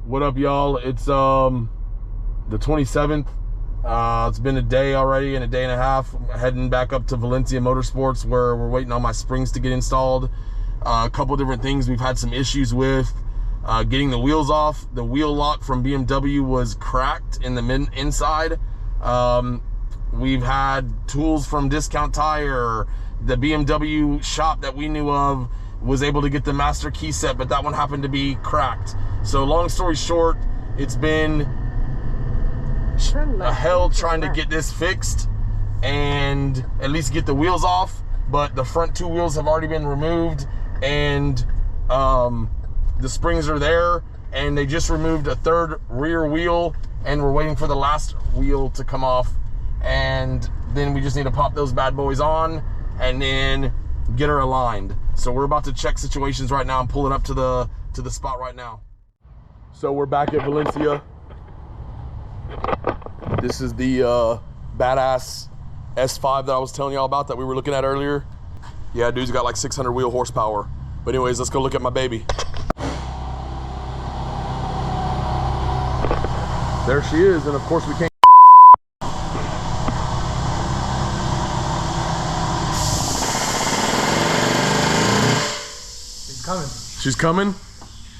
What up, y'all? It's the 27th. It's been a day already and a day and a half. I'm heading back up to Valencia Motorsports where we're waiting on my springs to get installed. A couple different things we've had some issues with. Getting the wheels off. The wheel lock from BMW was cracked in the inside. We've had tools from Discount Tire. The BMW shop that we knew of was able to get the master key set, but that one happened to be cracked. So long story short, it's been a hell trying to get this fixed and at least get the wheels off. But the front two wheels have already been removed, and the springs are there, and they just removed a third rear wheel, and we're waiting for the last wheel to come off, and then we just need to pop those bad boys on and then get her aligned. So we're about to check situations right now. I'm pulling up to the spot right now. So we're back at Valencia. This is the badass S5 that I was telling y'all about that we were looking at earlier. Yeah, dude's got like 600 wheel horsepower. But anyways, let's go look at my baby. There she is, and of course we can't. She's coming. She's coming?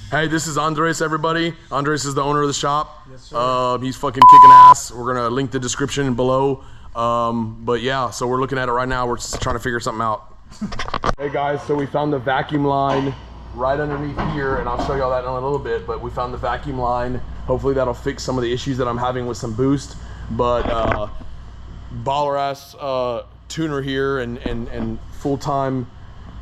Hey, this is Andres, everybody. Andres is the owner of the shop. Yes, sir. He's fucking kicking ass. We're gonna link the description below. But yeah, so we're looking at it right now. We're just trying to figure something out. Hey guys, so we found the vacuum line right underneath here, and I'll show y'all that in a little bit, but we found the vacuum line. Hopefully that'll fix some of the issues that I'm having with some boost. But baller ass tuner here and full-time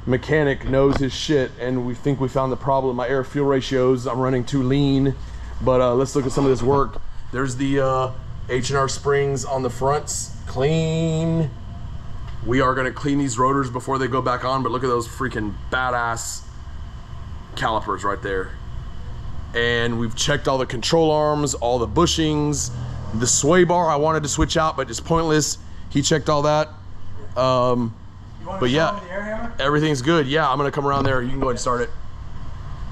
mechanic knows his shit, and we think we found the problem. My air fuel ratios, I'm running too lean. But let's look at some of this work. There's the H&R springs on the fronts, clean. We are gonna clean these rotors before they go back on, but look at those freaking badass calipers right there. And we've checked all the control arms, all the bushings, the sway bar I wanted to switch out, but it's pointless. He checked all that. But yeah, everything's good. Yeah, I'm gonna come around there. You can go ahead and start it.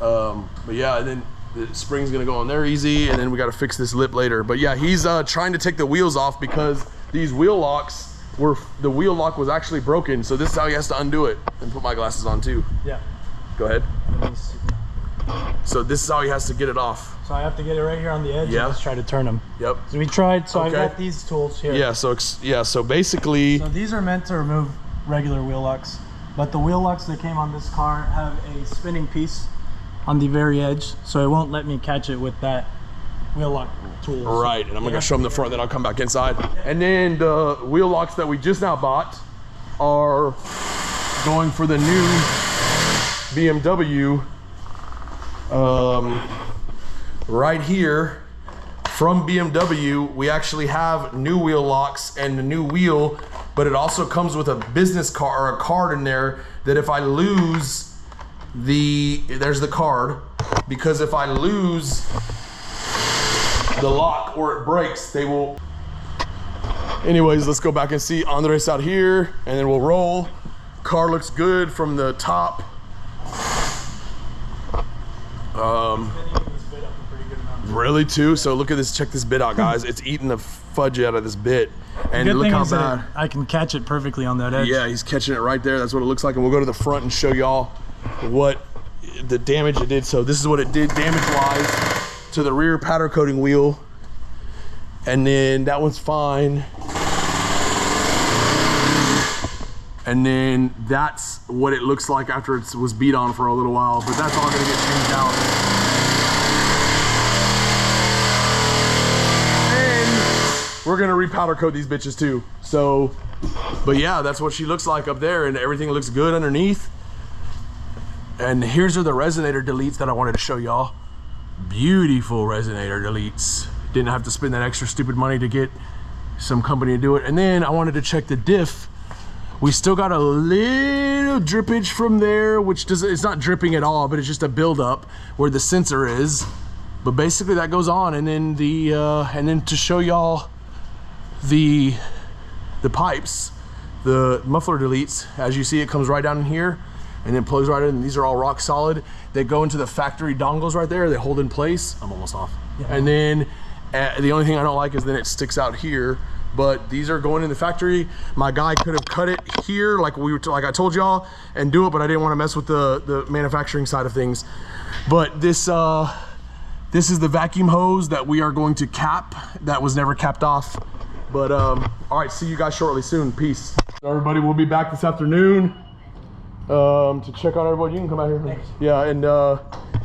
But yeah, and then the spring's gonna go on there easy, and then we gotta fix this lip later. But yeah, he's trying to take the wheels off because these wheel locks the wheel lock was actually broken. So this is how he has to undo it. And put my glasses on too. Yeah. Go ahead. So this is how he has to get it off. So I have to get it right here on the edge. Yeah. And let's try to turn them. Yep. So we tried. So Okay. I've got these tools here. Yeah. So basically. So these are meant to remove regular wheel locks, but the wheel locks that came on this car have a spinning piece on the very edge, so it won't let me catch it with that wheel lock tool. Right, and I'm gonna show them the front, then I'll come back inside. And then the wheel locks that we just now bought are going for the new BMW. Right here from BMW, we actually have new wheel locks and the new wheel, but it also comes with a business card or a card in there that if I lose there's the card, because if I lose the lock or it breaks, they will. Anyways, let's go back and see Andres out here, and then we'll roll. Car looks good from the top. Really too? So look at this, check this bit out, guys. It's eating the fudge out of this bit. And look how bad. I can catch it perfectly on that edge. Yeah, he's catching it right there. That's what it looks like. And we'll go to the front and show y'all what the damage it did. So this is what it did damage-wise to the rear powder coating wheel. And then that one's fine. And then that's what it looks like after it was beat on for a little while. But that's all gonna get changed out. We're gonna repowder coat these bitches too. So, but yeah, that's what she looks like up there, and everything looks good underneath. And here's are the resonator deletes that I wanted to show y'all. Beautiful resonator deletes. Didn't have to spend that extra stupid money to get some company to do it. And then I wanted to check the diff. We still got a little drippage from there, which it's not dripping at all, but it's just a buildup where the sensor is. But basically that goes on, and then and then to show y'all the pipes, the muffler deletes, as you see, it comes right down in here. and then plugs right in. And these are all rock solid. They go into the factory dongles right there. They hold in place. I'm almost off. Yeah. And then the only thing I don't like is then it sticks out here. But these are going in the factory. My guy could have cut it here, like I told y'all, and do it, but I didn't want to mess with the manufacturing side of things. But this is the vacuum hose that we are going to cap. That was never capped off. But all right, see you guys shortly soon. Peace. Everybody, we'll be back this afternoon to check on everybody. You can come out here. Thanks. Yeah, and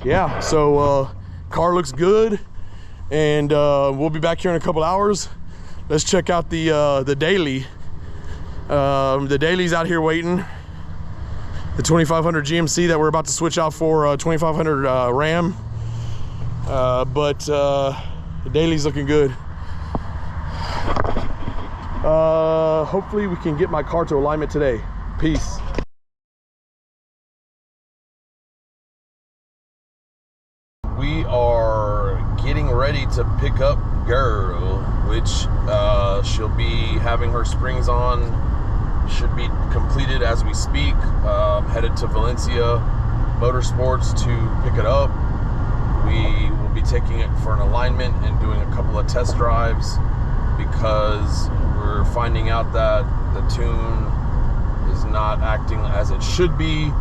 yeah, so car looks good, and we'll be back here in a couple hours. Let's check out the daily. The daily's out here waiting. The 2500 GMC that we're about to switch out for 2500 Ram. But the daily's looking good. Hopefully we can get my car to alignment today. Peace. We are getting ready to pick up girl, which she'll be having her springs on, should be completed as we speak. Headed to Valencia Motorsports to pick it up. We will be taking it for an alignment and doing a couple of test drives, because we're finding out that the tune is not acting as it should be.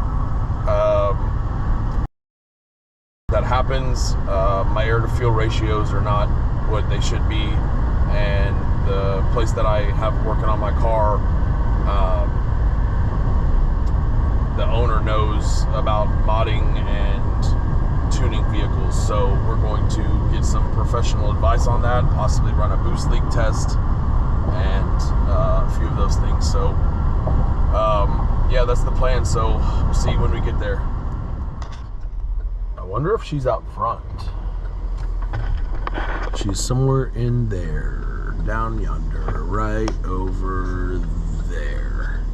That happens. My air to fuel ratios are not what they should be, and the place that I have working on my car, the owner knows about modding and tuning vehicles, so we're going to get some professional advice on that, possibly run a boost leak test and a few of those things. So yeah, that's the plan. So we'll see when we get there. I wonder if she's out front. She's somewhere in there, down yonder, right over there.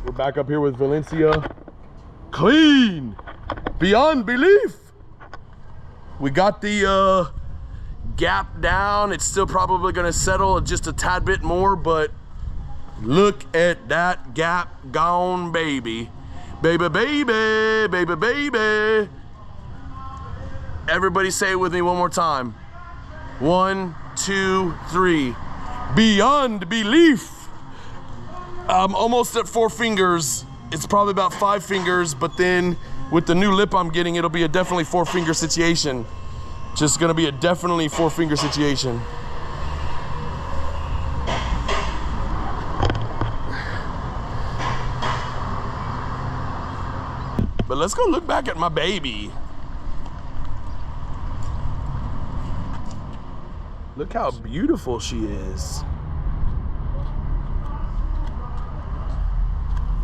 We're back up here with Valencia. Clean beyond belief. We got the gap down. It's still probably gonna settle just a tad bit more, but look at that gap gone, baby. Baby, baby, baby, baby. Everybody say it with me one more time. 1, 2, 3. Beyond belief. I'm almost at 4 fingers. It's probably about 5 fingers, but then with the new lip I'm getting, it'll be a definitely 4-finger situation. Just gonna be a definitely 4-finger situation. But let's go look back at my baby. Look how beautiful she is.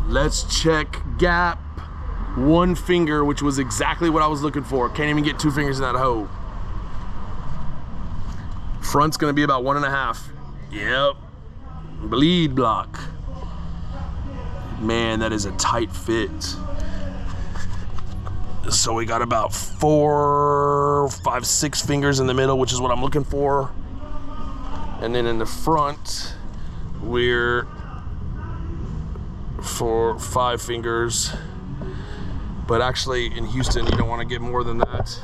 Let's check gap. 1 finger, which was exactly what I was looking for. Can't even get 2 fingers in that hoe. Front's gonna be about 1.5. Yep. Bleed block. Man, that is a tight fit. So we got about 4, 5, 6 fingers in the middle, which is what I'm looking for. And then in the front, we're for 5 fingers. But actually in Houston, you don't want to get more than that.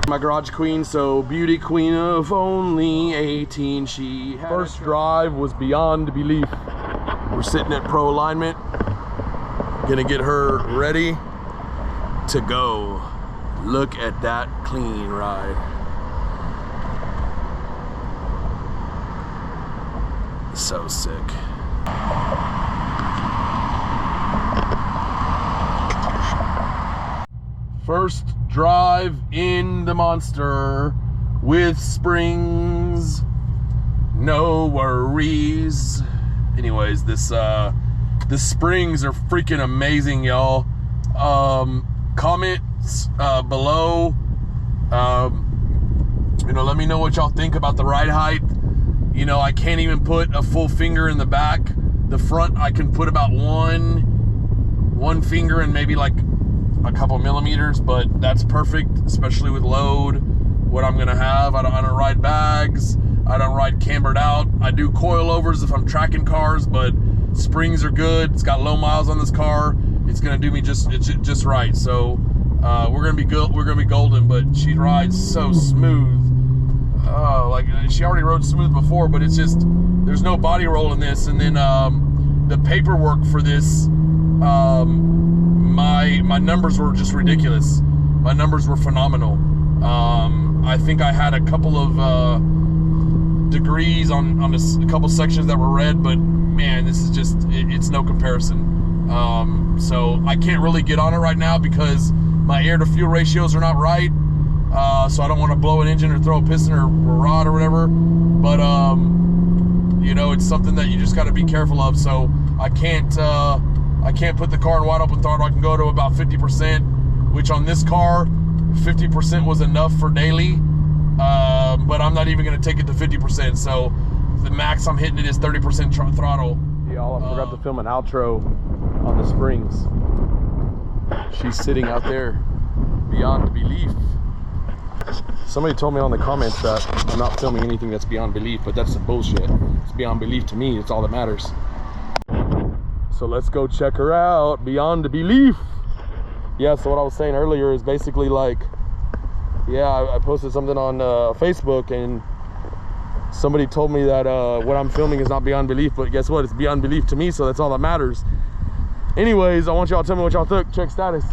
My garage queen, so beauty queen of only 18. She had first drive was beyond belief. We're sitting at pro alignment. Gonna get her ready to go. Look at that clean ride. So sick. First drive in the monster with springs, no worries. Anyways, the springs are freaking amazing, y'all. Comments below, you know, let me know what y'all think about the ride height. You know, I can't even put a full finger in the back. The front, I can put about one finger and maybe like a couple millimeters, but that's perfect, especially with load, what I'm gonna have. I don't ride bags, I don't ride cambered out. I do coilovers if I'm tracking cars, but springs are good. It's got low miles on this car. it's gonna do me just right. So we're gonna be good. We're gonna be golden. But she rides so smooth. Like she already rode smooth before, but it's just there's no body roll in this. And then the paperwork for this, my numbers were just ridiculous. My numbers were phenomenal. I think I had a couple of degrees on a couple sections that were red, but man, this is just it's no comparison. So I can't really get on it right now because my air to fuel ratios are not right. So I don't want to blow an engine or throw a piston or a rod or whatever. But you know, it's something that you just got to be careful of. So I can't put the car in wide open throttle. I can go to about 50%, which on this car 50% was enough for daily. But I'm not even going to take it to 50%. So the max I'm hitting it is 30% throttle. Y'all, I forgot to film an outro on the Springs. She's sitting out there beyond belief. Somebody told me on the comments that I'm not filming anything that's beyond belief, but that's some bullshit. It's beyond belief to me. It's all that matters. So let's go check her out beyond belief. Yeah, so what I was saying earlier is basically like, yeah, I posted something on Facebook, and somebody told me that what I'm filming is not beyond belief, but guess what? It's beyond belief to me, so that's all that matters. Anyways, I want y'all to tell me what y'all think. Check status.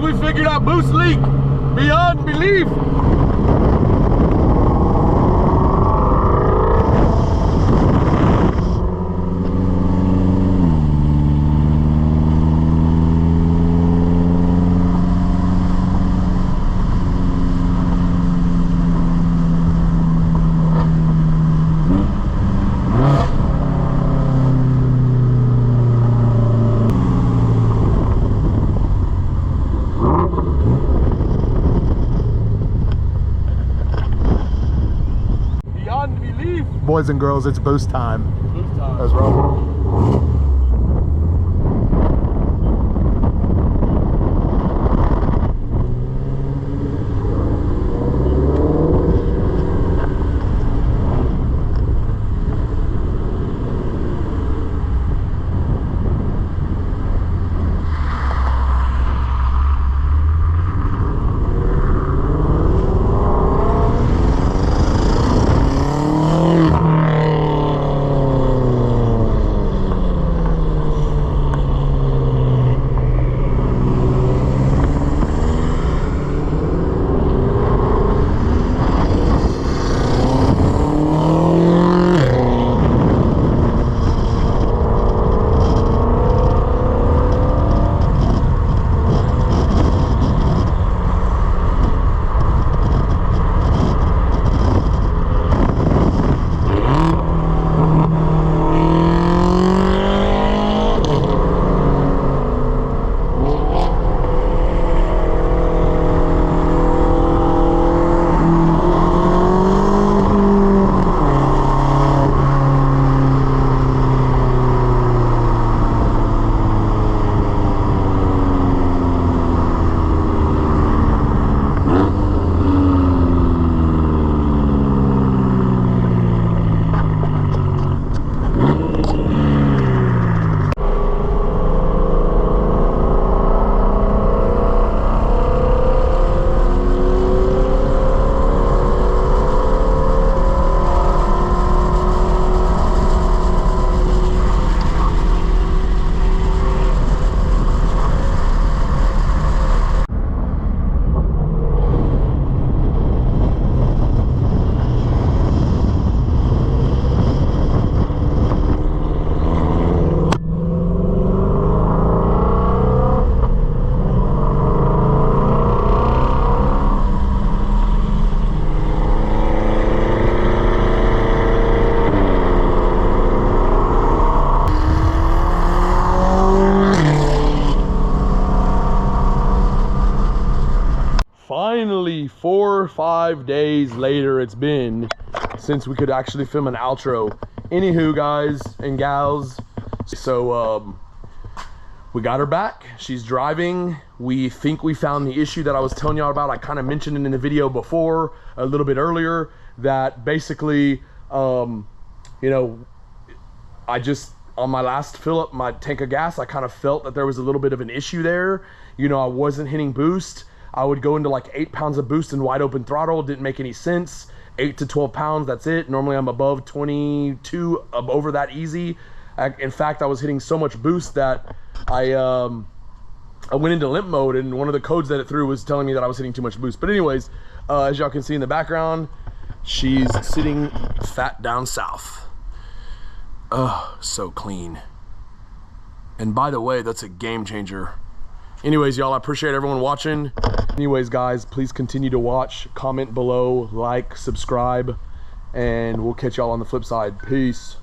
We figured out boost leak beyond belief. Boys and girls, it's boost time. Boost time. Let's roll. finally 4 or 5 days later it's been since we could actually film an outro. Anywho, guys and gals, so we got her back. She's driving. We think we found the issue that I was telling y'all about. I kind of mentioned it in the video before, a little bit earlier, that basically you know, I just, on my last fill up my tank of gas, I kind of felt that there was a little bit of an issue there. You know, I wasn't hitting boost. I would go into like 8 pounds of boost in wide open throttle. It didn't make any sense. 8 to 12 pounds, that's it. Normally I'm above 22, over that easy. In fact, I was hitting so much boost that I went into limp mode, and one of the codes that it threw was telling me that I was hitting too much boost. But anyways, as y'all can see in the background, she's sitting fat down south. Oh, so clean. And by the way, that's a game changer. Anyways, y'all, I appreciate everyone watching. Anyways, guys, please continue to watch, comment below, like, subscribe, and we'll catch y'all on the flip side. Peace.